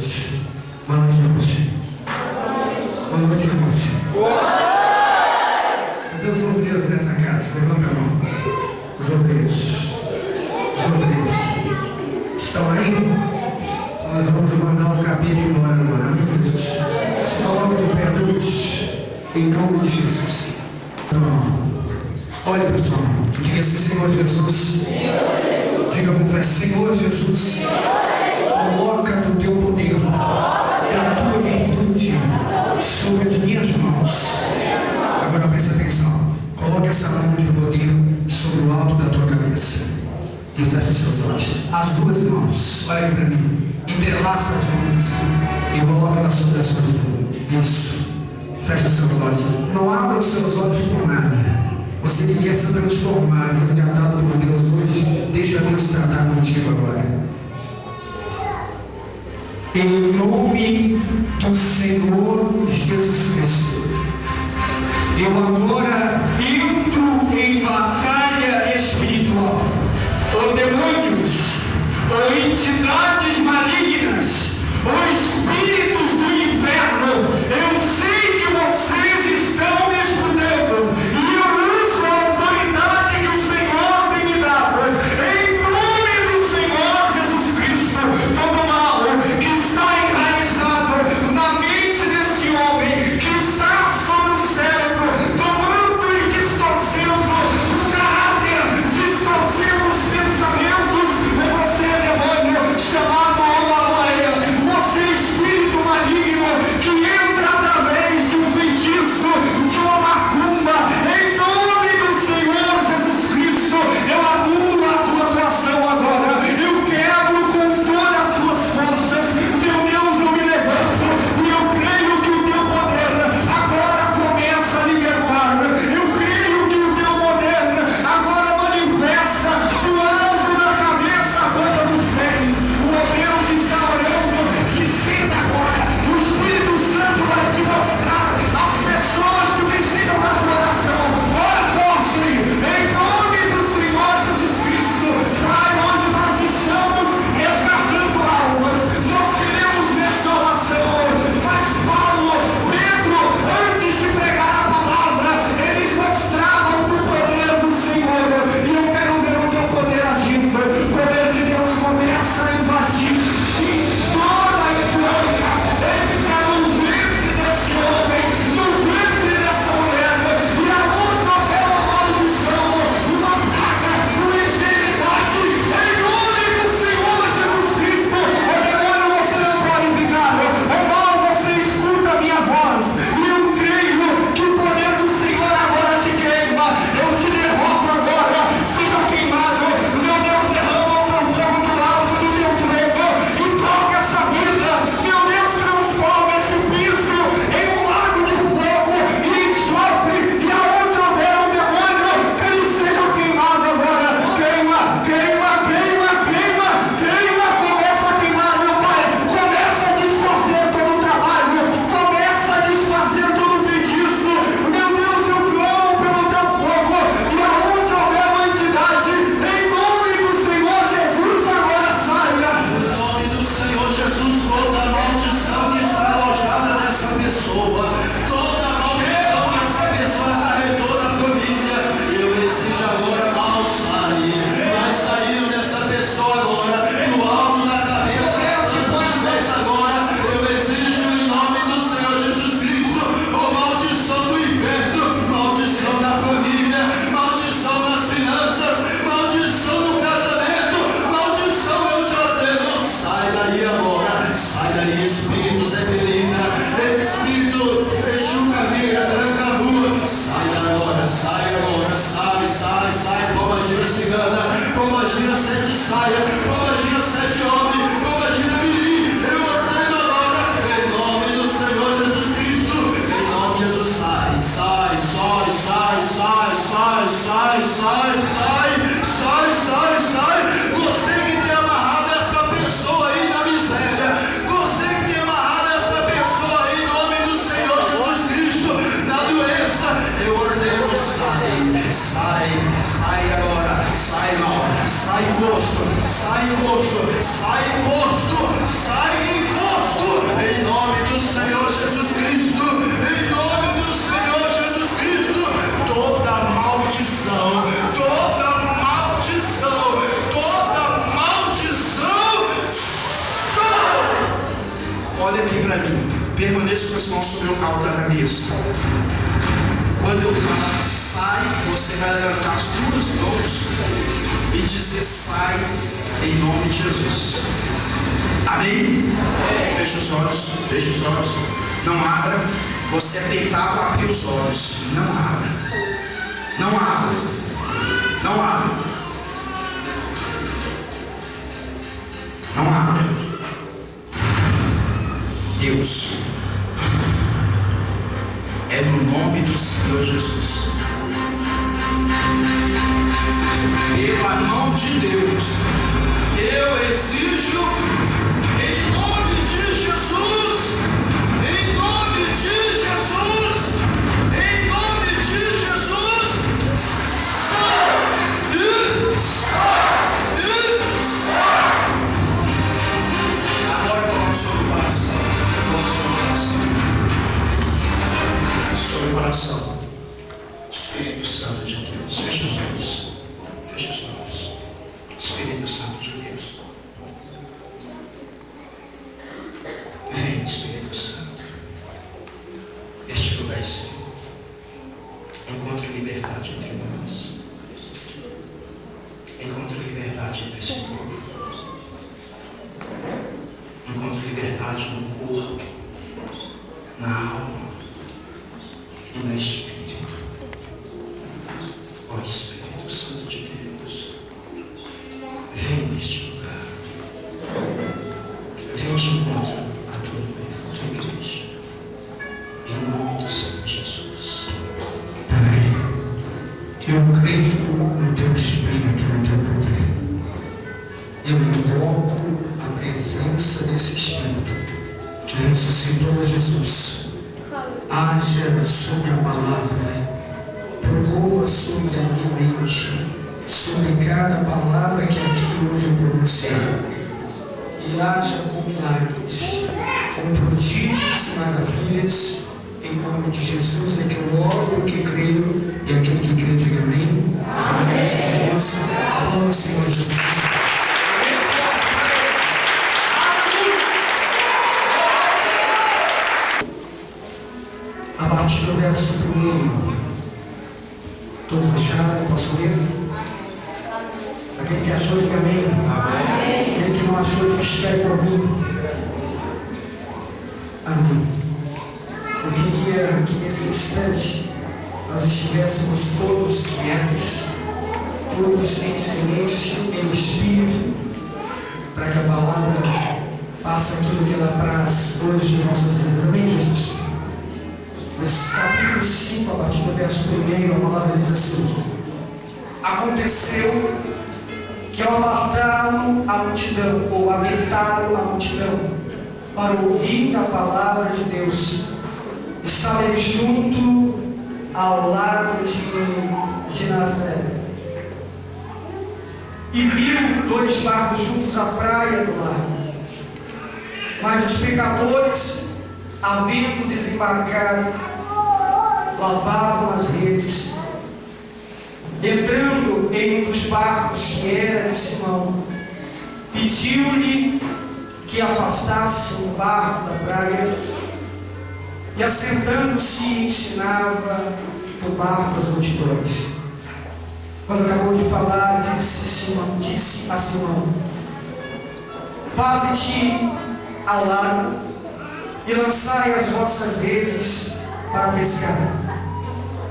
noite. Boa noite, irmãos. Boa noite, irmãos. Cadê os obreiros nessa casa? Levanta a mão. Os obreiros. Os obreiros. Estão aí? Nós vamos mandar um capítulo embora agora. Amém, Jesus? Se coloca de pé todos. Em nome de Jesus. Então, olhe para o seu irmão. Diga assim, Senhor Jesus. Diga com fé, Senhor Jesus. Coloca do teu poder, da tua virtude sobre as minhas mãos. Agora presta atenção. Coloque essa mão de poder sobre o alto da tua cabeça. E feche os seus olhos. As duas mãos, olha para mim. Entrelaça as mãos assim. E coloca elas sobre as suas mãos. Isso. Feche os seus olhos. Não abra os seus olhos por nada. Você que quer ser transformado, resgatado por Deus hoje, deixa Deus tratar contigo agora. Em nome do Senhor Jesus Cristo, eu agora entro em batalha espiritual. Ou demônios, ou entidades malignas, ou espíritos do inferno, eu sei que vocês estão me escutando, e eu uso a autoridade que o Senhor tem me dado. Em nome do Senhor Jesus Cristo, todo mal que está enraizado na mente desse homem, que está sobre o cérebro, tomando e distorcendo o caráter, distorcendo os pensamentos, você, demônio, chamado vezes com as mãos sobre o alto da cabeça. Quando eu falar sai, você vai levantar as duas mãos e dizer sai em nome de Jesus. Amém? Feche os olhos, feche os olhos. Não abra. Você é tentado a abrir os olhos. Não abra. Não abra. Não abra. Não abra. Deus, é no nome do Senhor Jesus, pela mão de Deus, eu exijo, em nome de Jesus, em nome de Jesus, em nome de Jesus, agora coloque sobre o coração, sobre o coração, Espírito Santo de Deus, fecha os olhos, fecha os olhos, Espírito Santo de Deus, vem Espírito Santo, este lugar é seu, encontre liberdade entre nós, encontre liberdade entre esse povo, encontre liberdade no corpo, na alma e no Espírito. Ó Espírito Santo de Deus, vem neste lugar, vem de encontro a tua noiva, a tua igreja, em nome do Senhor Jesus. Pai, eu creio no teu Espírito, no teu poder. Eu invoco a presença desse Espírito que ressuscitou Jesus. Haja sobre a palavra, promova sobre a minha mente, sobre cada palavra que aqui hoje eu pronunciei, e haja com milagres, com prodígios e maravilhas, em nome de Jesus, é que eu oro, porque creio, e aquele que crê diga amém. Graças a Deus, aplauda o Senhor Jesus. A partir do verso 1, todos acharam? Posso ler? Aquele que achou, diga amém. Aquele que não achou, diga espere por mim. Amém. Eu queria que nesse instante nós estivéssemos todos quietos, todos em silêncio, em espírito, para que a palavra faça aquilo que ela traz hoje em nossas vidas. Amém, Jesus? Nesse capítulo 5, a partir do verso 1, a palavra diz assim: aconteceu que ao alertá-lo a multidão, ou alertá-lo a multidão, para ouvir a palavra de Deus, estava ele junto ao lago de Genezaré, e viu 2 barcos juntos à praia do lago. Mas os pecadores, havendo desembarcado, lavavam as redes. Entrando em um dos barcos, que era de Simão, pediu-lhe que afastasse o barco da praia, e assentando-se ensinava do barco as multidões. Quando acabou de falar, disse a Simão: faze-te ao lago e lançai as vossas redes para pescar.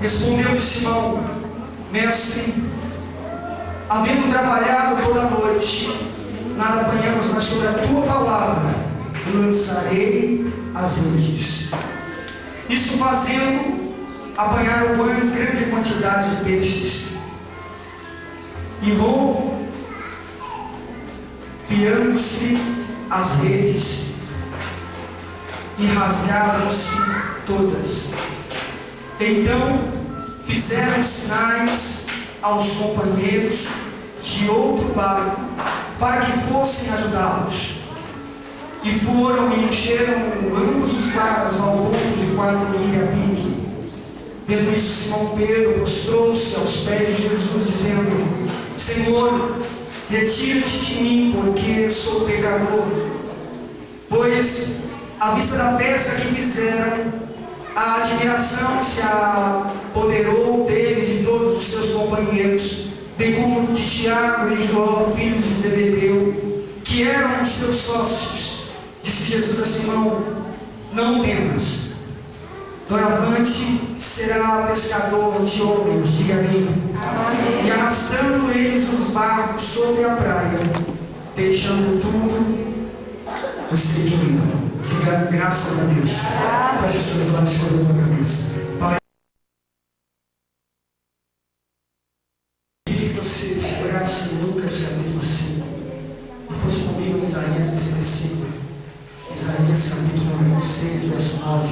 Respondeu-lhe Simão: mestre, havendo trabalhado toda a noite, nada apanhamos, mas sobre a tua palavra lançarei as redes. Isso fazendo, apanharam grande quantidade de peixes, e rompiam-se as redes e rasgavam-se todas. Então fizeram sinais aos companheiros de outro barco para que fossem ajudá-los. E foram e encheram ambos os barcos ao ponto de quase ir a pique. Vendo isso, Simão Pedro prostrou-se aos pés de Jesus, dizendo: Senhor, retira-te de mim, porque sou pecador. Pois à vista da peça que fizeram, a admiração se apoderou dele e de todos os seus companheiros, bem como de Tiago e João, filhos de Zebedeu, que eram os seus sócios. Disse Jesus a Simão: não temas, doravante será pescador de homens, diga amém. E arrastando eles os barcos sobre a praia, deixando tudo, o seguindo. Diga graças a Deus. Feche os seus olhos e coloque a cabeça. Pai, queria que você segurasse Lucas capítulo 5 e fosse comigo em Isaías nesse versículo. Isaías capítulo 26, verso 9.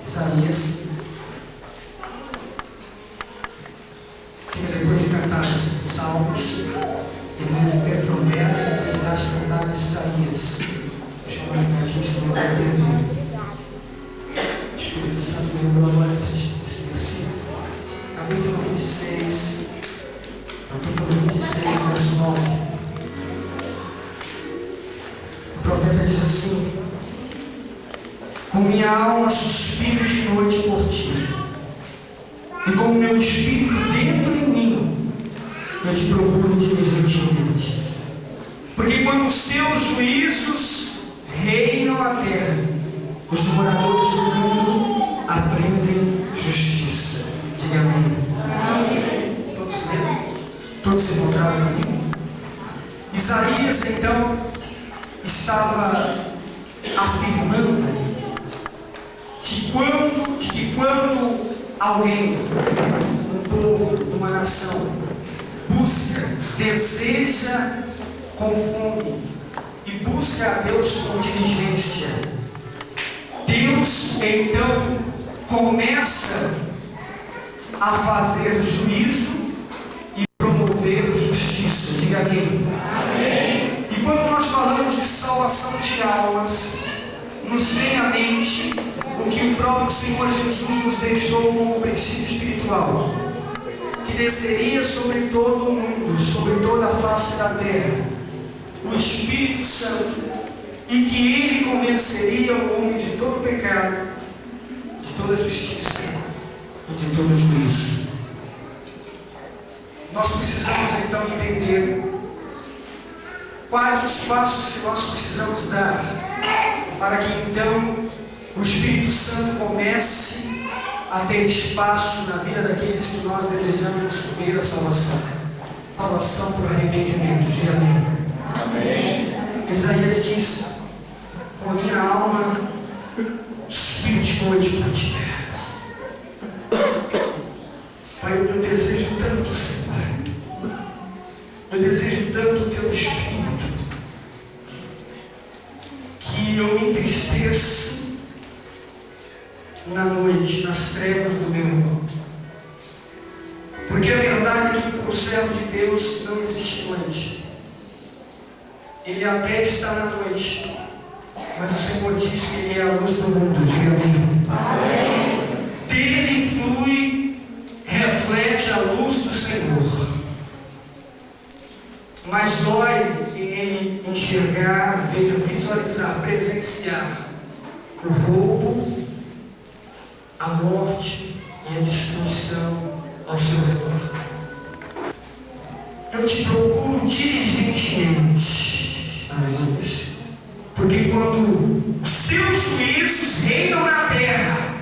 Isaías. Fica depois de cantar os salmos, depois de provérbios, depois de cantar Isaías. Chamando aqui que você vai entender. O Espírito Santo lembrou agora esse versículo. Capítulo 26, verso 9. O profeta diz assim: com minha alma suspiro de noite por ti, e com o meu espírito dentro em mim, eu te procuro diligentemente. Porque quando os seus juízos reinam a terra, os moradores do mundo aprendem justiça. Diga amém. Amém. Todos leram? Todos se encontraram comigo? Isaías então estava afirmando de que quando alguém, um povo, uma nação, busca, deseja com fome e busca a Deus com diligência, Deus então começa a fazer juízo e promover justiça. Diga amém. Amém. E quando nós falamos de salvação de almas, nos vem à mente o que o próprio Senhor Jesus nos deixou como princípio espiritual, que desceria sobre todo o mundo, sobre toda a face da terra, o Espírito Santo, e que ele convenceria o homem de todo pecado, de toda justiça e de todo juízo. Nós precisamos então entender quais os passos que nós precisamos dar para que então o Espírito Santo comece a ter espaço na vida daqueles que nós desejamos ver a salvação. Salvação por arrependimento. Diga amém. Amém. Isaías diz: com a minha alma suspiro de noite por ti. Pai, eu desejo tanto, Senhor. Eu desejo tanto o teu Espírito, que eu me entristeço na noite, nas trevas do meu irmão. Porque a verdade é que para o servo de Deus não existe noite. Ele até está na noite, mas o Senhor diz que Ele é a luz do mundo. Diga amém. Amém. Dele flui, reflete a luz do Senhor. Mas dói em Ele enxergar, ver, visualizar, presenciar o roubo, a morte e a destruição ao seu redor. Eu te procuro diligentemente. Porque quando os seus juízos reinam na terra,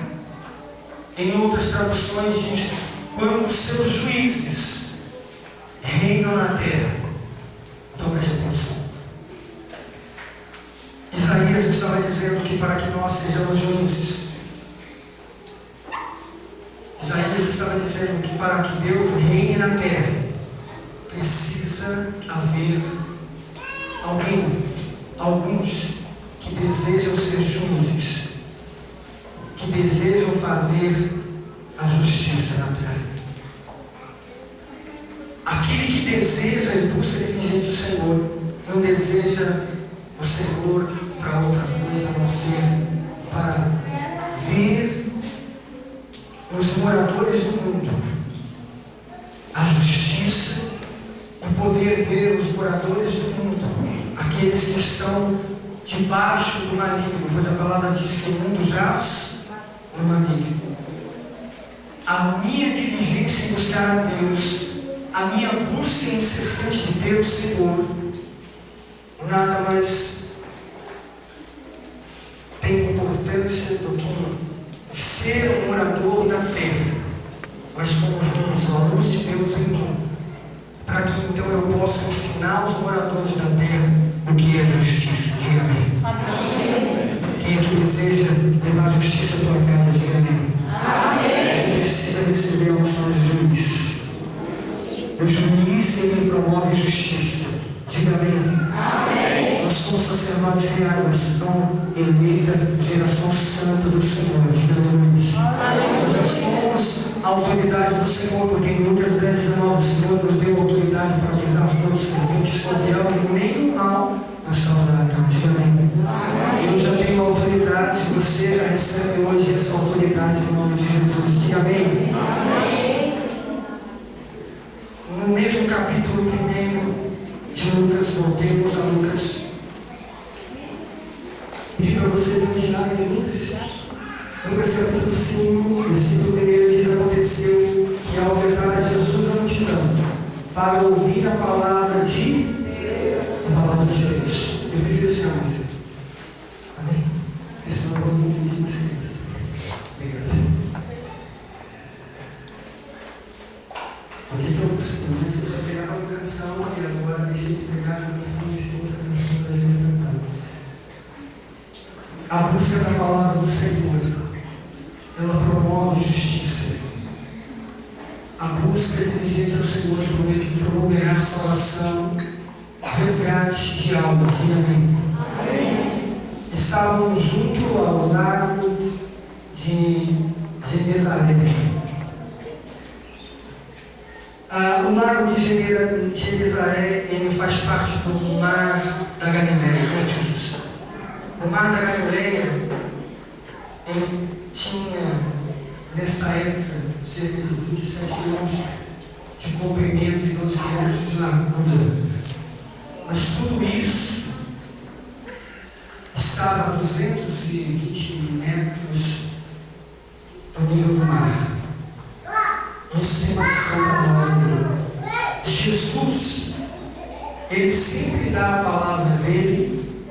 em outras traduções diz: quando os seus juízes reinam na terra. Então preste atenção. Isaías estava dizendo que para que nós sejamos juízes, Isaías estava dizendo que para que Deus reine na terra, precisa haver alguns que desejam ser juízes, que desejam fazer a justiça na terra. Aquele que deseja e busca diligente o Senhor, não deseja o Senhor para outra coisa a não ser para ver nos moradores do mundo a justiça e poder ver os moradores do mundo, aqueles que estão debaixo do maligno, pois a palavra diz que o mundo jaz no maligno. A minha diligência em buscar a Deus, a minha busca incessante de Deus, Senhor, nada mais tem importância do que ser um morador da terra, mas como juiz, a luz de Deus em mim, para que então eu possa ensinar os moradores da terra o que é justiça. Diga amém. Amém. Quem aqui deseja levar justiça à tua casa, diga amém. Amém. Você precisa receber a unção de juiz. O juiz, ele promove justiça. Diga amém. Amém. Nós somos sacerdotes reais, nação eleita, geração santa do Senhor. Diga amém. Nós já somos a autoridade do Senhor, porque em Lucas 10:19 o Senhor nos deu autoridade para pisar as mãos serpentes, escorpião e nem o mal nos salvará. Diga amém. Eu já tenho autoridade, você já recebe hoje essa autoridade em nome de Jesus. Diga amém. Amém. No mesmo capítulo 1 de Lucas, voltemos a Lucas. Pedi para você ter um diário de Lucas. Lucas capítulo 5, versículo 1 diz: aconteceu que ao levar Jesus à multidão para ouvir a palavra de Deus, eu prefiro esse nome. Amém? Esse não é o nome de vocês. Obrigado. O que eu costumo? Eu só pegava uma canção e agora deixei de pegar a canção e estou usando a canção brasileira cantando. A busca da palavra do Senhor, ela promove justiça. A busca diligente ao Senhor promoverá salvação, resgate de almas. Amém. Amém. Estavam junto ao lago de Genezaré. O lago de Genezaré, ele faz parte do mar da Galileia. O mar da Galileia, ele tinha, nessa época, cerca de 27 quilômetros de comprimento e 12 quilômetros de largura. Mas tudo isso estava a 220 metros do nível do mar. Isso tem uma lição para nós. Jesus, ele sempre dá a palavra dele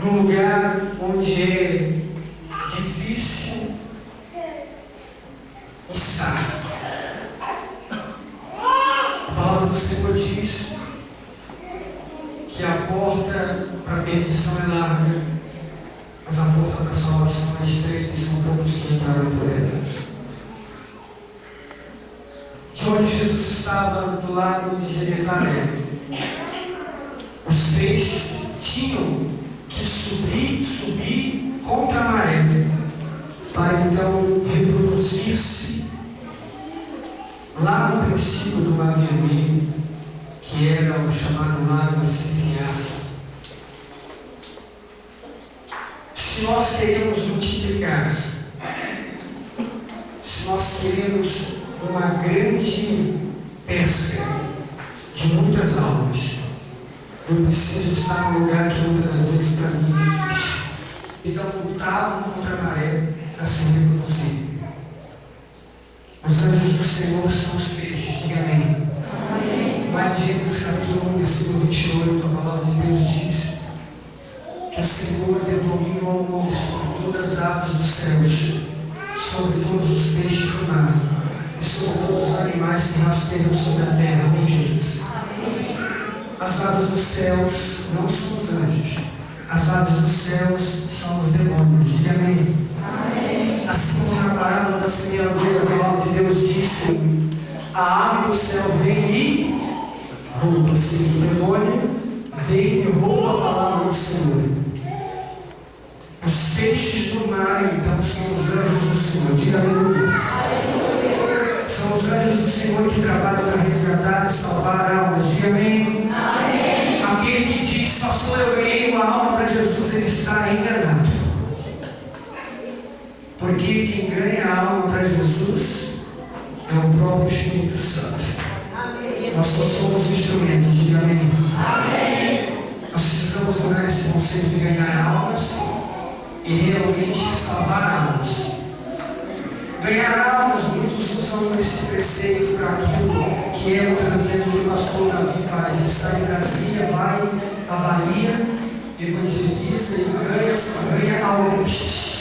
num lugar onde é difícil estar. A palavra do Senhor diz que a porta para a perdição é larga, mas a porta para a salvação é estreita e são poucos que entraram por ela. De onde Jesus estava, do lago de Genezaré, os peixes tinham que subir contra a maré, para então reproduzir-se lá no princípio do Mar Vermelho, que era o chamado Lago Ciliar. Se nós queremos multiplicar, se nós queremos uma grande pesca de muitas almas, eu preciso estar no lugar que muitas vezes para mim é difícil. Então lutavam contra a maré para se reproduzir. Os anjos do Senhor são os peixes, diga amém. Lá em Gênesis capítulo 1, versículo 28, a palavra de Deus diz que o Senhor deu domínio ao mundo sobre todas as aves dos céus, sobre todos os peixes do mar e sobre todos os animais que rasteiam sobre a terra. Amém, Jesus? Amém. As aves dos céus não são os anjos. As aves dos céus são os demônios. Diga amém. Amém. Assim como na parábola da semeadura, a palavra de Deus diz que a ave do céu vem e rouba, ou seja, o demônio vem e rouba a palavra do Senhor. Os peixes do mar, então, são os anjos do Senhor. Diga aleluia. São os anjos do Senhor que trabalham para resgatar e salvar almas. Diga amém. Amém. Aquele que diz, pastor, eu ganhei uma alma para Jesus, ele está enganado. Porque quem ganha a alma para Jesus é o próprio Espírito Santo. Amém. Nós só somos instrumentos. Diga amém. Amém. Nós precisamos conversas vão ser de ganhar almas e realmente salvar almas. Ganhar almas, muitos usam esse preceito para aquilo que é o trazendo que o pastor Davi faz. Ele sai de Brasília, vai à Bahia, evangeliza e ganha alguns.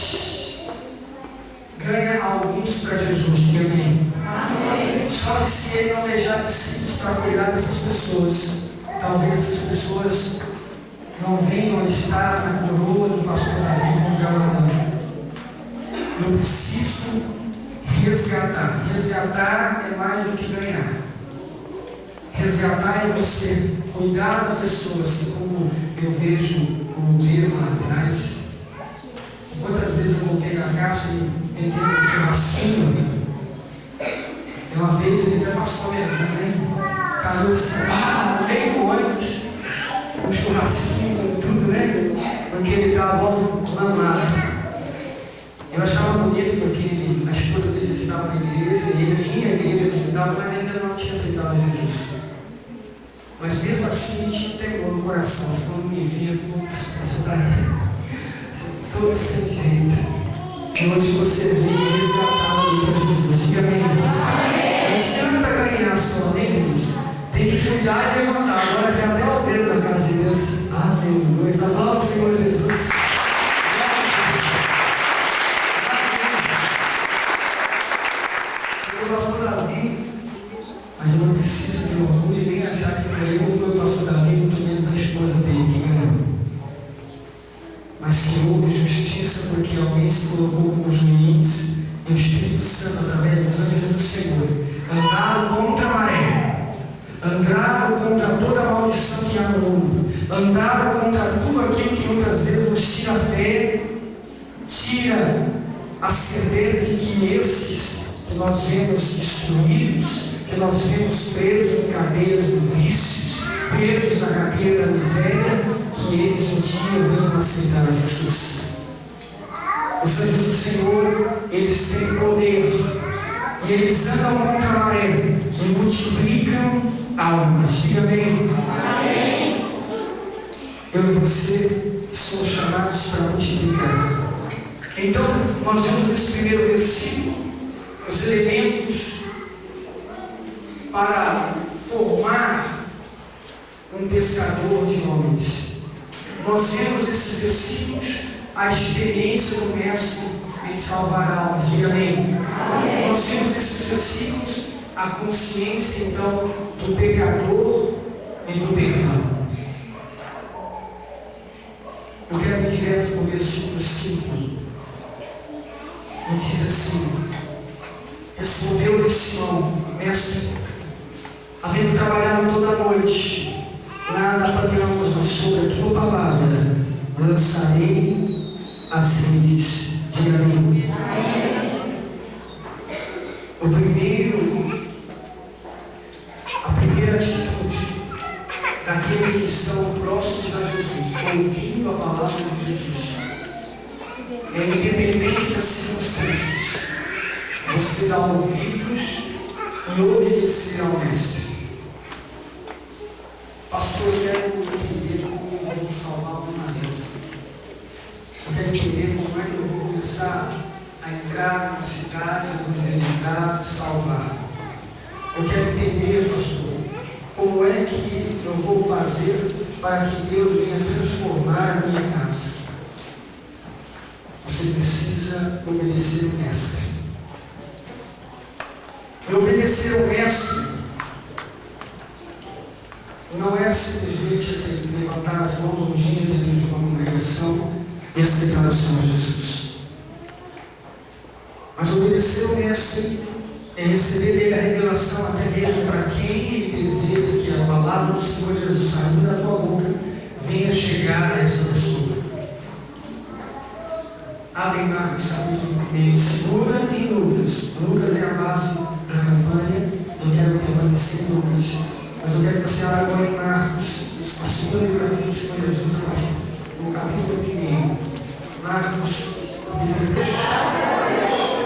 Ganha alguns para Jesus. Amém. Só que se ele não deixar discípulos para cuidar dessas pessoas, talvez essas pessoas não venham a estar na coroa do pastor Davi como galardão. Eu preciso resgatar. Resgatar é mais do que ganhar. Resgatar é você cuidar da pessoa, assim como eu vejo o Pedro lá atrás. Quantas vezes eu voltei na caixa e entrei no churrasquinho. Uma vez ele até passou minha vida, né? Caiu assim, no meio do ônibus, um churrasquinho, tudo, né? Porque ele estava mamado. Eu achava bonito porque a esposa dele estava na igreja e ele vinha à igreja, visitava, mas ainda não tinha aceitado Jesus. Mas mesmo assim tinha temor no coração. Quando me via, eu falei, você está todo sem jeito. E hoje você veio resgatar a vida de Jesus. Diga amém. Não adianta ganhar só, nem Jesus. Tem que cuidar e levantar. Agora já deu o dedo na casa de Deus. Aleluia. Adora o Senhor Jesus. Eu o pastor Davi, mas eu não preciso ter orgulho e nem achar que foi eu ou foi o pastor Davi, muito menos a esposa dele que ganhou. Mas que houve justiça porque alguém se colocou como juiz e o Espírito Santo, através dos anjos do Senhor, andaram contra a maré, andaram contra toda a maldição que há no mundo, andaram contra tudo aquilo que muitas vezes nos tira a fé, tira a certeza de que esses que nós vemos destruídos, que nós vemos presos em cadeias do vício, presos na cadeira da miséria, que eles um dia venham aceitar a Jesus. Os anjos do Senhor, eles têm poder e eles andam contra a maré e multiplicam almas. Diga amém. Eu e você somos chamados para multiplicar. Então, nós vemos nesse primeiro versículo os elementos para formar um pescador de homens. Nós vemos nesses versículos a experiência do Mestre em salvar almas. Diga amém. Nós vemos nesses versículos a consciência então do pecador e do perdão. Eu quero ir direto para o versículo 5. Ele diz assim: respondeu-lhe Simão, mestre, havendo trabalhado toda a noite, nada apanhamos, mas sobre a tua palavra lançarei as redes. Diga amém. A primeira atitude daqueles que estão próximos a Jesus, ouvindo a palavra de Jesus, é independente das circunstâncias, você dá ouvidos e obedecer ao Mestre. Pastor, eu quero entender como eu vou salvar o meu marido. Eu quero entender como é que eu vou começar a entrar na cidade, evangelizar, salvar. Eu quero entender, pastor, como é que eu vou fazer para que Deus venha transformar a minha casa. Você precisa obedecer o Mestre. E obedecer ao Mestre não é simplesmente assim, levantar as mãos um dia dentro de uma congregação e aceitar o Senhor Jesus. Mas obedecer ao Mestre é receber dele a revelação até mesmo para quem ele deseja que a palavra do Senhor Jesus saindo da tua boca venha chegar a essa pessoa. Abre Marcos capítulo 1, segura em Lucas. Lucas é a base da campanha. Eu quero permanecer em Lucas, mas eu quero que você abra agora em Marcos, a segunda biografia do Senhor Jesus, no capítulo 1. Marcos, capítulo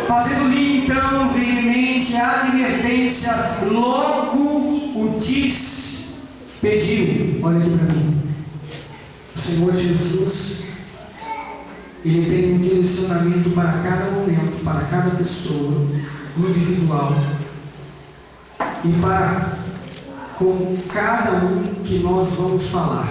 1. Fazendo-lhe então veemente a advertência, logo o disse, pediu. Olha aqui para mim. Senhor Jesus, Ele tem um direcionamento para cada momento, para cada pessoa individual e para com cada um que nós vamos falar.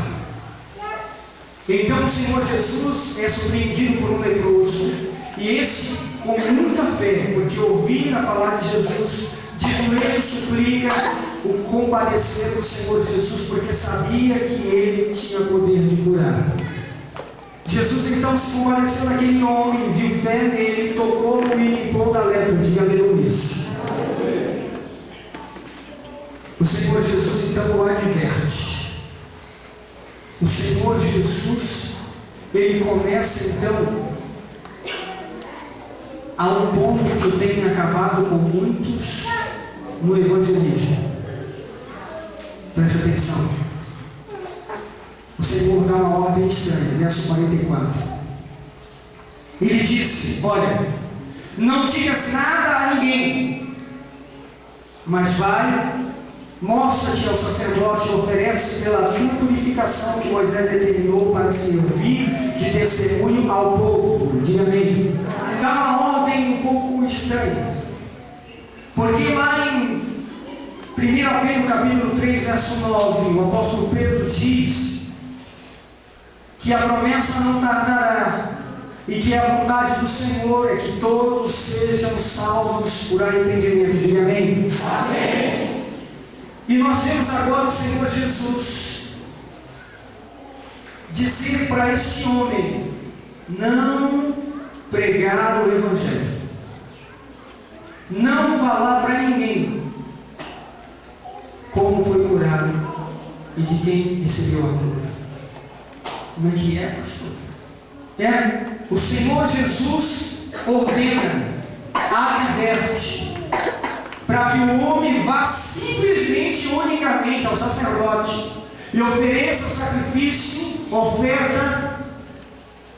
Então o Senhor Jesus é surpreendido por um leproso, e esse, com muita fé, porque ouvira falar de Jesus, de joelho suplica o compadecer do Senhor Jesus, porque sabia que Ele tinha poder de curar. Jesus então se compadeceu daquele homem, viu fé nele, tocou-o e limpou da lepra. Diga aleluia. O Senhor Jesus então o adverte. O Senhor Jesus, Ele começa então a um ponto que eu tenho acabado com muitos no evangelismo. Preste atenção. O Senhor dá uma ordem estranha, verso 44. Ele disse: olha, não digas nada a ninguém, mas vai, mostra-te ao sacerdote e oferece pela tua purificação que Moisés determinou para servir de testemunho ao povo. Diga amém. Dá uma ordem um pouco estranha, porque lá em 1 Pedro capítulo 3, verso 9, o apóstolo Pedro diz que a promessa não tardará, e que a vontade do Senhor é que todos sejam salvos por arrependimento. Diga amém. Amém. E nós vemos agora o Senhor Jesus dizer para este homem não pregar o Evangelho, não falar para ninguém como foi curado e de quem recebeu a cura. Como é que é, pastor? O Senhor Jesus ordena, adverte, para que o homem vá simplesmente, unicamente ao sacerdote e ofereça o sacrifício, oferta,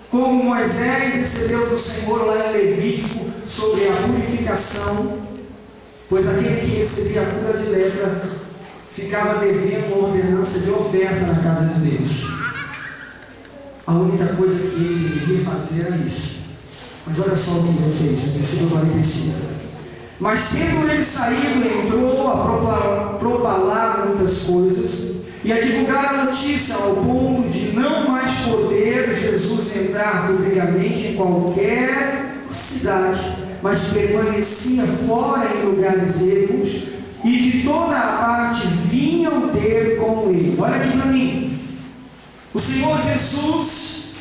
como Moisés recebeu do Senhor lá em Levítico, sobre a purificação, pois aquele que recebia a cura de lepra ficava devendo uma ordenança de oferta na casa de Deus. A única coisa que ele deveria fazer era isso. Mas olha só o que ele fez, versículo 45. Mas tendo ele saído, entrou a propalar muitas coisas e a divulgar a notícia, ao ponto de não mais poder Jesus entrar publicamente em qualquer cidade, mas permanecia fora em lugares ermos, e de toda a parte vinham ter com ele. Olha aqui para mim. O Senhor Jesus,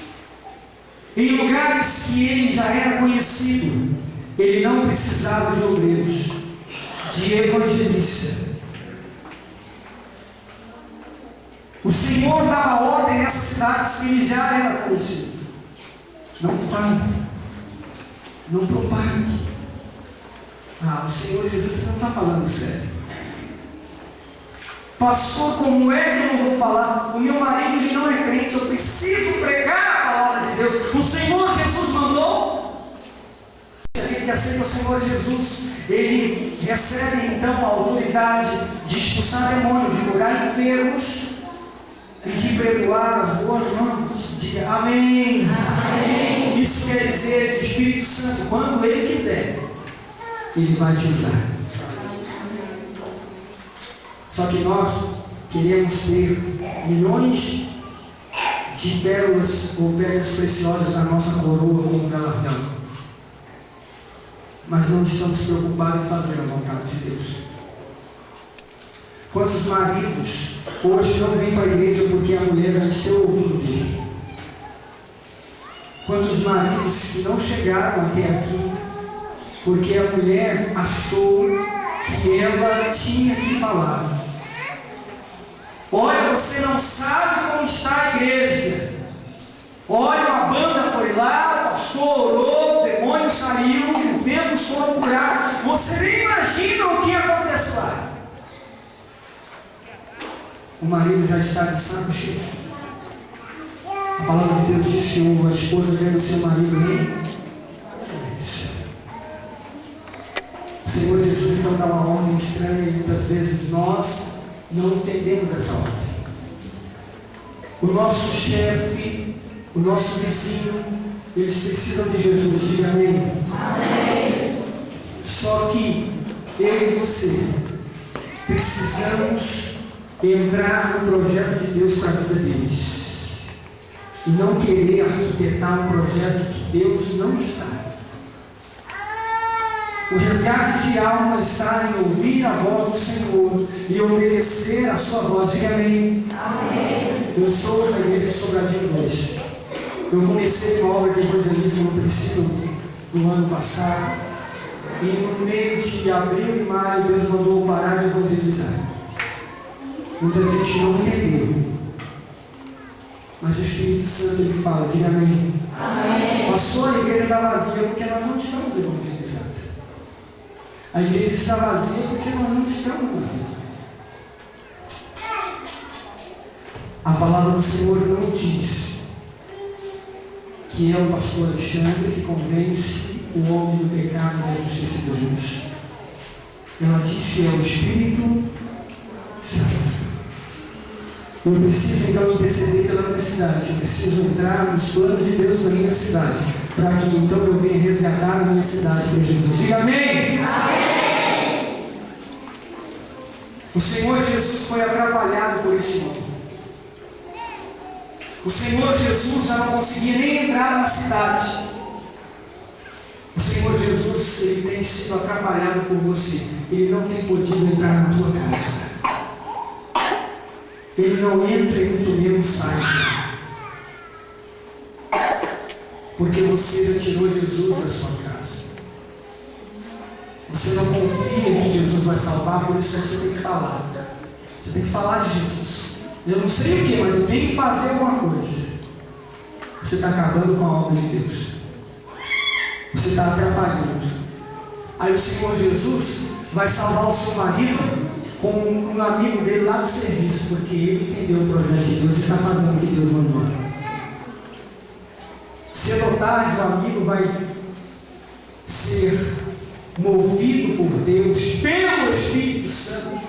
em lugares que ele já era conhecido, ele não precisava de obreiros, de evangelistas. O Senhor dava ordem nessas cidades que ele já era conhecido. Não fale, não propague. O Senhor Jesus não está falando sério. Pastor, como é que eu não vou falar? O meu marido ele não é crente, eu preciso pregar a palavra de Deus. O Senhor Jesus mandou. Aquele que aceita o Senhor Jesus, ele recebe então a autoridade de expulsar demônios, de curar enfermos e de perdoar as boas novas. Diga amém. Amém. Isso quer dizer que o Espírito Santo, quando ele quiser, ele vai te usar. Só que nós queremos ter milhões de pérolas ou pérolas preciosas na nossa coroa como galardão, mas não estamos preocupados em fazer a vontade de Deus. Quantos maridos hoje não vêm para a igreja porque a mulher já encheu o ouvido dele? Quantos maridos que não chegaram até aqui porque a mulher achou que ela tinha que falar? Olha, você não sabe como está a igreja. Olha, a banda foi lá, o pastor orou, o demônio saiu, os enfermos foram curados. Você nem imagina o que acontece lá. O marido já está de saco cheio. A palavra de Deus diz que a esposa deve ser o marido nem. O Senhor Jesus então dá uma ordem estranha e muitas vezes nós não entendemos essa ordem. o nosso chefe, o nosso vizinho, eles precisam de Jesus. Diga amém. Amém. Só que eu e você precisamos entrar no projeto de Deus para a vida deles e não querer arquitetar um projeto que Deus não está. O resgate de alma está em ouvir a voz do Senhor e obedecer a sua voz. Diga amém. Amém. Eu sou da igreja de Sobradinho 2. Eu comecei uma obra de evangelismo no princípio do ano passado. E no meio de abril e maio, Deus mandou parar de evangelizar. Muita gente não entendeu. Mas o Espírito Santo ele fala, diga amém. Amém. Pastor, a igreja está vazia porque nós não estamos evangelizando. A igreja está vazia porque nós não estamos lá. A palavra do Senhor não diz que é o pastor Alexandre que convence o homem do pecado, da justiça e do juízo. Ela diz que é o Espírito Santo. Eu preciso então interceder pela minha cidade. Eu preciso entrar nos planos de Deus para a minha cidade, para que então eu venha resgatar a minha cidade para Jesus. Diga amém. Amém. O Senhor Jesus foi atrapalhado por este homem. O Senhor Jesus já não conseguia nem entrar na cidade. O Senhor Jesus, ele tem sido atrapalhado por você. Ele não tem podido entrar na tua casa. Ele não entra e muito menos sai. Porque você já tirou Jesus da sua casa. Você não confia que Jesus vai salvar, por isso você tem que falar. Você tem que falar de Jesus. Eu não sei o que, mas eu tenho que fazer alguma coisa. Você está acabando com a obra de Deus. Você está atrapalhando. Aí o Senhor Jesus vai salvar o seu marido com um amigo dele lá do serviço, porque ele entendeu o projeto de Deus e está fazendo o que Deus mandou. Cedo ou tarde o amigo vai ser movido por Deus, pelo Espírito Santo,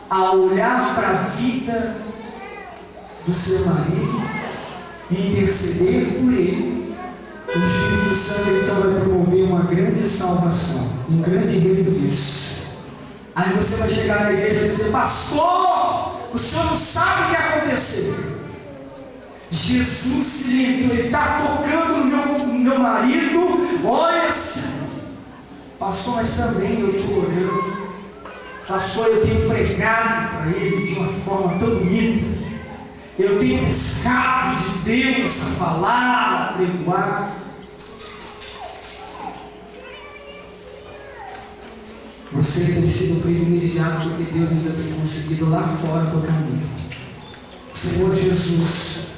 a olhar para a vida do seu marido e interceder por ele. O Espírito Santo então vai promover uma grande salvação, um grande recomeço. Aí você vai chegar na igreja e dizer: pastor, o senhor não sabe o que aconteceu. Jesus se lembrou, ele está tocando no meu marido. Olha, pastor, mas também eu estou orando. Pastor, eu tenho pregado para ele de uma forma tão bonita. Eu tenho buscado de Deus a falar, a pregoar. Você tem sido privilegiado porque Deus ainda tem conseguido lá fora tocar nele. O Senhor Jesus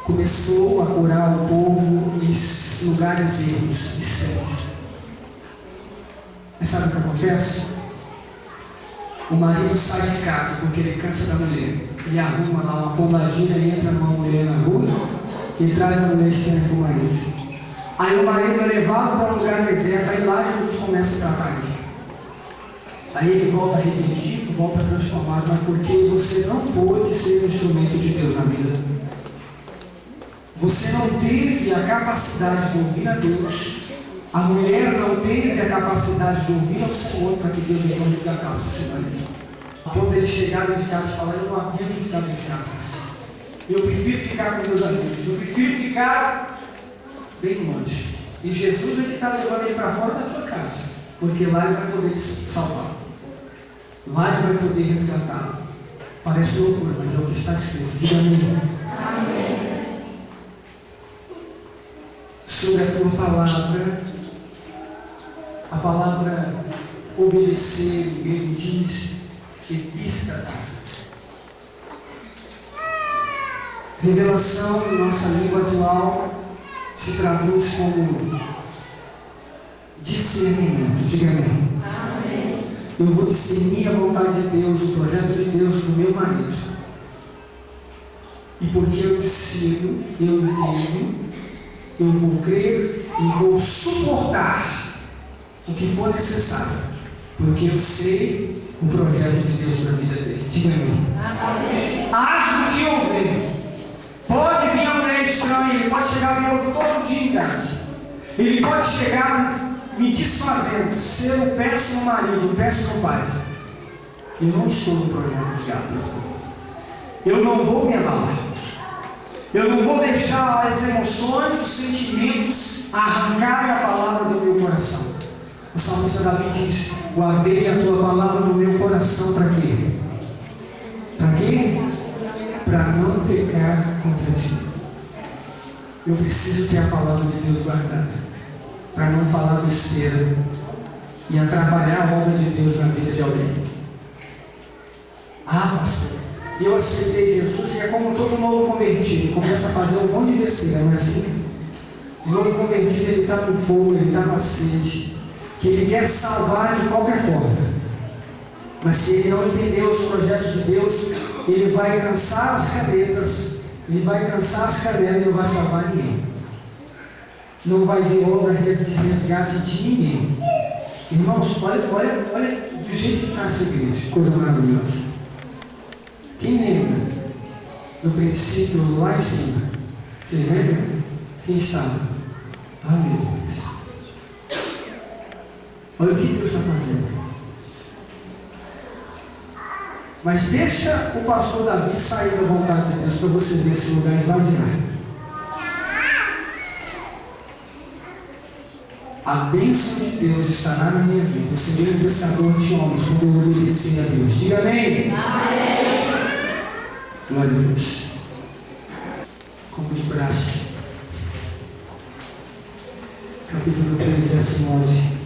começou a curar o povo em lugares erros, distantes. Mas sabe o que acontece? O marido sai de casa porque ele cansa da mulher. Ele arruma lá uma pombadinha e entra numa mulher na rua e traz a mulher estranha para o marido. Aí o marido é levado para um lugar deserto, aí lá Jesus começa a tratar ele. Aí ele volta arrependido, volta transformado, mas porque você não pôde ser um instrumento de Deus na vida. Você não teve a capacidade de ouvir a Deus. A mulher não teve a capacidade de ouvir ao Senhor para que Deus então resgatasse esse marido. A ponto dele chegar dentro de casa e falar: eu não aguento ficar dentro de casa. Eu prefiro ficar com meus amigos. Eu prefiro ficar bem longe. E Jesus é que está levando ele para fora da tua casa. Porque lá ele vai poder te salvar. Lá ele vai poder resgatar. Parece loucura, mas é o que está escrito. Diga amém. Amém. Sobre a tua palavra, a palavra obedecer, em grego diz epístata. Revelação em nossa língua atual se traduz como discernimento. Diga amém. Eu vou discernir a vontade de Deus, o projeto de Deus para o meu marido. E porque eu discerno, eu entendo, eu vou crer e vou suportar o que for necessário. Porque eu sei o projeto de Deus para a vida dele. Diga amém. Haja o que houver. ele pode chegar bêbado todo dia em casa. Ele pode chegar me desfazendo, ser um péssimo marido, um péssimo pai. Eu não estou no projeto do diabo. Eu não vou me abalar. Eu não vou deixar as emoções, os sentimentos arrancarem a palavra do meu coração. O salmista Davi diz: guardei a tua palavra no meu coração para quê? Para quê? Para não pecar contra ti. Eu preciso ter a palavra de Deus guardada, para não falar besteira e atrapalhar a obra de Deus na vida de alguém. Ah, pastor, eu aceitei Jesus e é como todo novo convertido, começa a fazer um monte de besteira, não é assim? O novo convertido, ele está no fogo, ele está na sede, que ele quer salvar de qualquer forma. Mas se ele não entender os projetos de Deus, ele vai cansar as cadetas, ele vai cansar as cadelas e não vai salvar ninguém. Não vai ver obra de resgate de ninguém. Irmãos, olha do jeito que está essa igreja, coisa maravilhosa. Quem lembra do princípio lá em cima? Vocês lembram? Quem estava? Ah, meu Deus. Olha o que Deus está fazendo. Mas deixa o pastor Davi sair da vontade de Deus para você ver esse lugar esvaziar. A bênção de Deus estará na minha vida. Eu serei um pescador de homens quando eu obedecer a Deus. Diga amém. Amém. Glória a Deus. Como de braço. Capítulo 3, verso 9.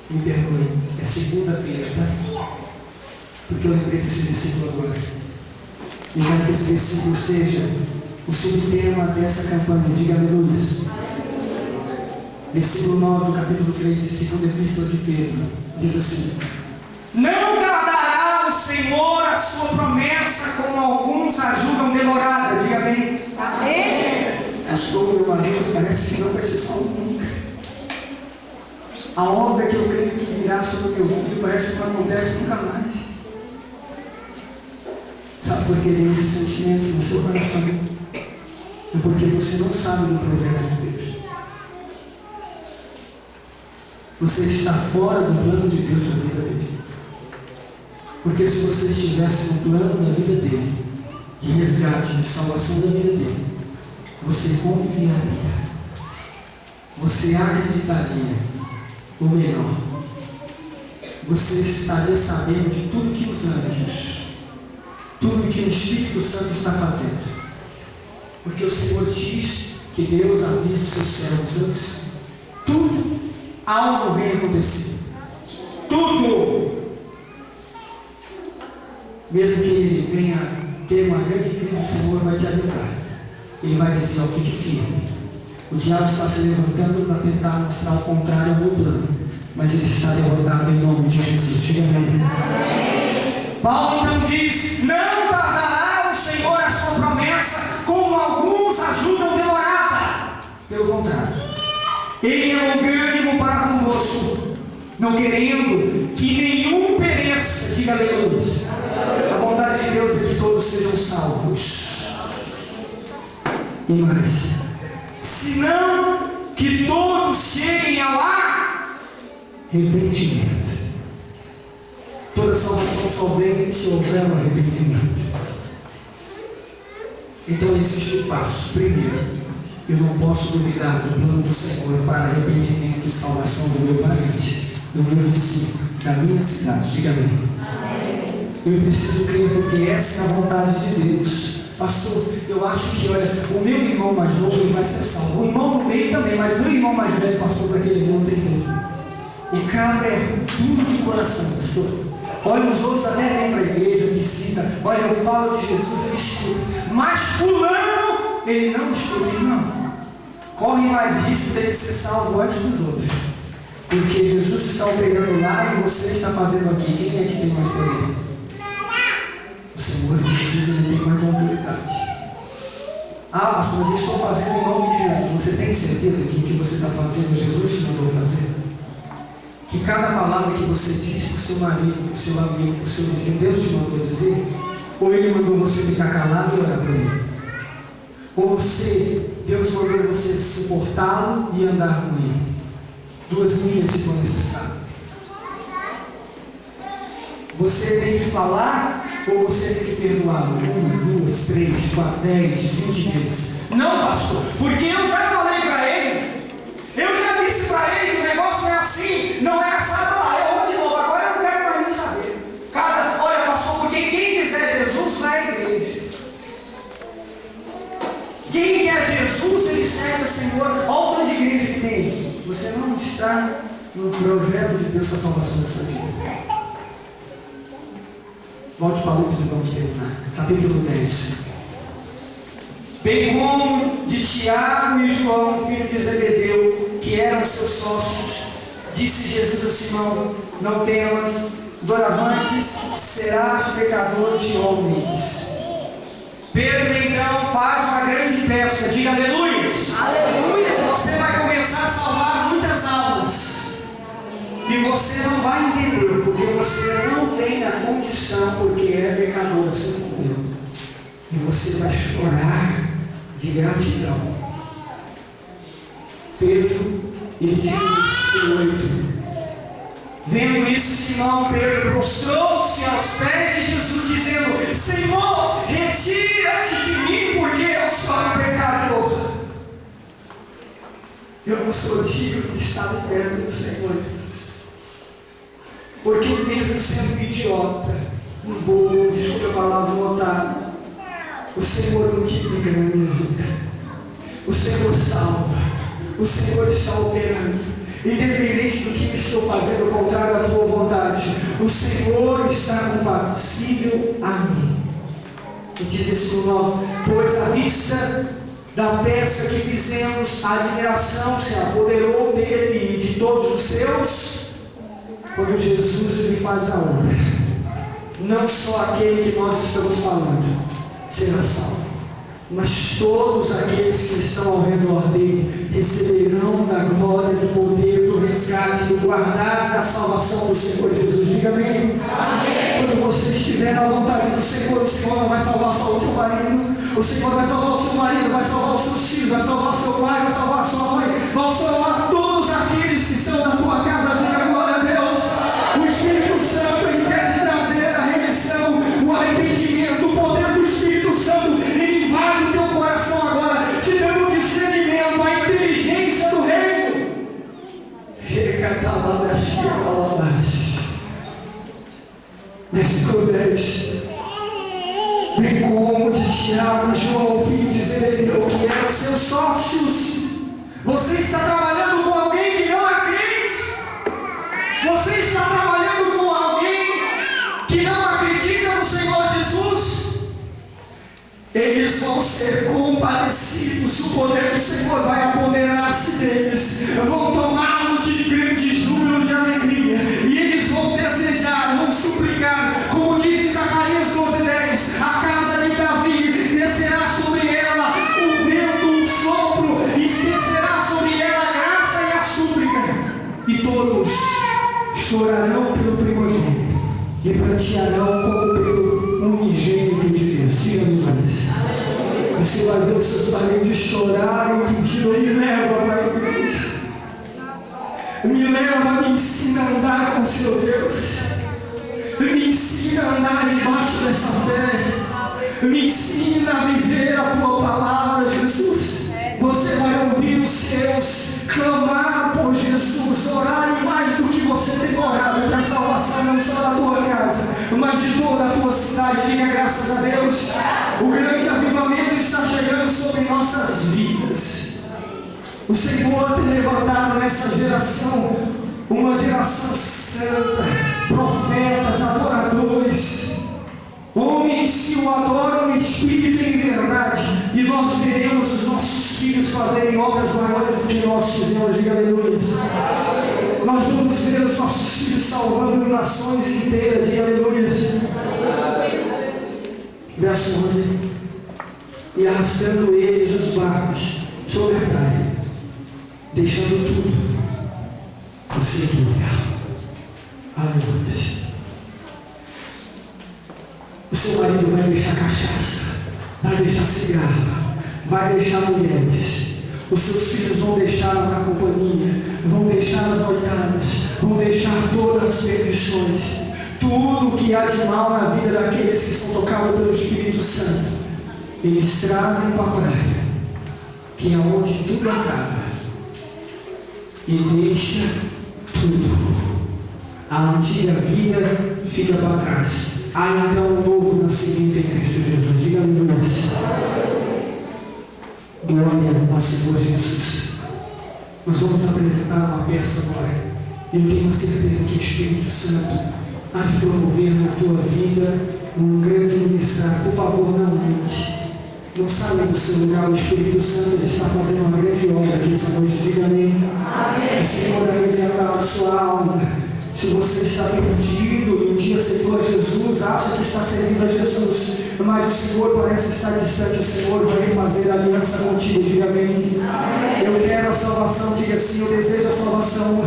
Me perdoe, é segunda-feira, tá? Porque eu lembrei desse versículo agora. E para que esse versículo seja o subtema dessa campanha, diga aleluia. Versículo 9 do capítulo 3 de 2ª Epístola de Pedro, diz assim: não tardará o Senhor a sua promessa, como alguns a julgam demorada. Diga bem. Amém, Jesus. Pastor, meu marido, parece que não vai ser salvo nunca. A obra que eu creio que virá sobre o meu filho parece que não acontece nunca mais. Sabe por que vem esse sentimento no seu coração? É porque você não sabe do projeto de Deus. Você está fora do plano de Deus na vida dele. Porque se você estivesse no plano da vida dele, de resgate, de salvação da vida dele, você confiaria, você acreditaria, ou melhor, você estaria sabendo de tudo que os anjos, tudo que o Espírito Santo está fazendo. Porque o Senhor diz que Deus avisa os seus servos antes. Tudo, algo vem acontecer. Tudo. Mesmo que ele venha ter uma grande crise, o Senhor vai te avisar. Ele vai dizer: ó, fique firme. O diabo está se levantando para tentar mostrar o contrário ao meu plano, mas ele está derrotado em nome de Jesus. Diga amém. Paulo então diz: não tardará o Senhor a sua promessa, como alguns ajudam demorada. Pelo contrário, ele é longânimo para convosco, não querendo que nenhum pereça. Diga aleluia. A vontade de Deus é que todos sejam salvos. E mais, senão que todos cheguem ao arrependimento. Toda salvação só vem se houver um arrependimento. Então existe o passo. Primeiro, eu não posso duvidar do plano do Senhor para arrependimento e salvação do meu parente, do meu vizinho, da minha cidade. Diga amém. Eu preciso crer, porque essa é a vontade de Deus. Pastor, eu acho que, olha, o meu irmão mais novo ele vai ser salvo. O irmão do meio também, mas o meu irmão mais velho, pastor, para aquele não tem jeito. O cara é duro de coração, pastor. Olha, os outros até vêm para a igreja, visita. Olha, eu falo de Jesus, ele escuta. Mas fulano, ele não escuta, não. Corre mais risco dele ser salvo antes dos outros. Porque Jesus está operando lá e você está fazendo aqui. Quem é que tem mais poder? O Senhor precisa, ele tem mais autoridade. Ah, pastor, mas eu estou fazendo em nome de Jesus. Você tem certeza que o que você está fazendo, Jesus te mandou fazer? Que cada palavra que você diz para o seu marido, para o seu amigo, para o seu vizinho, Deus te mandou dizer? Ou Ele mandou você ficar calado e orar por Ele? Ou Deus mandou você se suportá-lo e andar com Ele? 2 milhas se for necessário. Você tem que falar ou você tem que perdoá-lo? 1, 2, 3, 4, 10, 20 vezes. Não, pastor, porque eu já falei para ele. Eu já disse para ele que o negócio é assim, não é assado lá, é onde de novo. Agora eu não quero mais nem saber. Olha, pastor, porque quem quiser Jesus vai à igreja. Quem quer Jesus, ele serve ao Senhor. Olha o tanto de igreja que tem. Você não está no projeto de Deus para a salvação dessa vida. Volte para Lucas e vamos terminar. Capítulo 10. Bem como de Tiago e João, filho de Zebedeu, que eram seus sócios, disse Jesus a Simão: não temas, doravante serás pecador de homens. Pedro então faz uma grande pesca, diga aleluia. Aleluia. Você vai começar a salvar muitas almas. E você não vai entender, porque você não tem a condição, porque é pecador assim como eu. E você vai chorar de gratidão. Pedro, ele diz no versículo 8: vendo isso, Simão Pedro prostrou-se aos pés de Jesus, dizendo: Senhor, retira-te de mim, porque eu sou um pecador. Eu não sou digno de estar perto do Senhor Jesus. Porque mesmo sendo idiota, um bobo, desculpa a palavra, um otário, o Senhor multiplica na minha vida. O Senhor salva. O Senhor está operando. Independente do que estou fazendo, contrário à tua vontade, o Senhor está compassível a mim. E diz assim: pois à vista da peça que fizemos, a admiração se apoderou dele e de todos os seus. Quando Jesus lhe faz a obra, não só aquele que nós estamos falando será salvo, mas todos aqueles que estão ao redor dele receberão da glória, do poder, do resgate, do guardar da salvação do Senhor Jesus. Diga amém. Amém. Quando você estiver na vontade do Senhor, o Senhor não vai salvar só o seu marido, o Senhor vai salvar o seu marido, vai salvar os seus filhos, vai salvar o seu pai, vai salvar a sua mãe, vai salvar todos aqueles que estão na tua casa. Diga glória a Deus. O Espírito Santo, ele quer te trazer a remissão, o arrependimento, o poder do Espírito Santo, ele invade o teu coração agora, te dando o discernimento, a inteligência do reino. Versículo 10. Bem como de Tiago e João, filho de Zebedeu, que eram seus sócios. Você está trabalhando com alguém que não é crente? Você está trabalhando com alguém que não acredita no Senhor Jesus? Eles vão ser compadecidos, o poder do Senhor vai apoderar-se deles, vão tomá-lo de grandes júbilos de alegria, e eles vão desejar, vão suplicar, como diz em Zacarias 12:10, a casa de Davi descerá sobre ela o vento, o sopro, e descerá sobre ela a graça e a súplica, e todos chorarão pelo primogênito, e prantearão como pelo unigênito de Deus. Diga-me mais. Você vai ver os seus parentes chorarem, pedindo: me leva para a igreja. Me leva, me ensina a andar com o seu Deus. Me ensina a andar debaixo dessa fé. Me ensina a viver a tua palavra, Jesus. Você vai ouvir os seus clamar por Jesus, orarem mais do que você tem orado, para a salvação não só da tua casa, mas de toda a tua cidade. Diga graças a Deus. O grande avivamento está chegando sobre nossas vidas. O Senhor tem levantado nessa geração uma geração santa, profetas, adoradores, homens que o adoram em espírito e em verdade, e nós veremos os nossos filhos fazerem obras maiores do que nós fizemos. Diga aleluia. Nós vamos ver os nossos filhos salvando nações inteiras. Diga aleluia. Verso 11: e arrastando eles os barcos sobre a praia, deixando tudo por seguir. Aleluia. seu marido vai deixar cachaça, vai deixar cigarro, vai deixar mulheres. Os seus filhos vão deixar a companhia, vão deixar as noitadas, vão deixar todas as perdições. Tudo que há de mal na vida daqueles que são tocados pelo Espírito Santo, eles trazem para a praia, que é onde tudo acaba, e deixa tudo. A antiga vida fica para trás. Há então um novo nascimento em Cristo Jesus. Diga aleluia. Glória ao Senhor Jesus. Nós vamos apresentar uma peça agora. Eu tenho certeza que o Espírito Santo há de promover na tua vida um grande ministério. Por favor, não mente. Não saia do seu lugar. O Espírito Santo ele está fazendo uma grande obra aqui essa noite. Diga amém. Amém. O Senhor vai resgatar a sua alma. Se você está perdido e um dia aceitou a Jesus, acha que está servindo a Jesus, mas o Senhor parece estar distante, o Senhor vai fazer aliança contigo. Diga amém. Amém. Eu quero a salvação. Diga assim: eu desejo a salvação,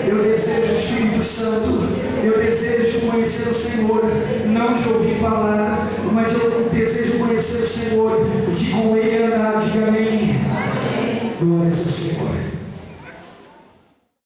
eu desejo o Espírito Santo, eu desejo conhecer o Senhor, não de ouvir falar, mas eu desejo conhecer o Senhor, de com Ele andar. Diga amém. Amém. Glória ao Senhor.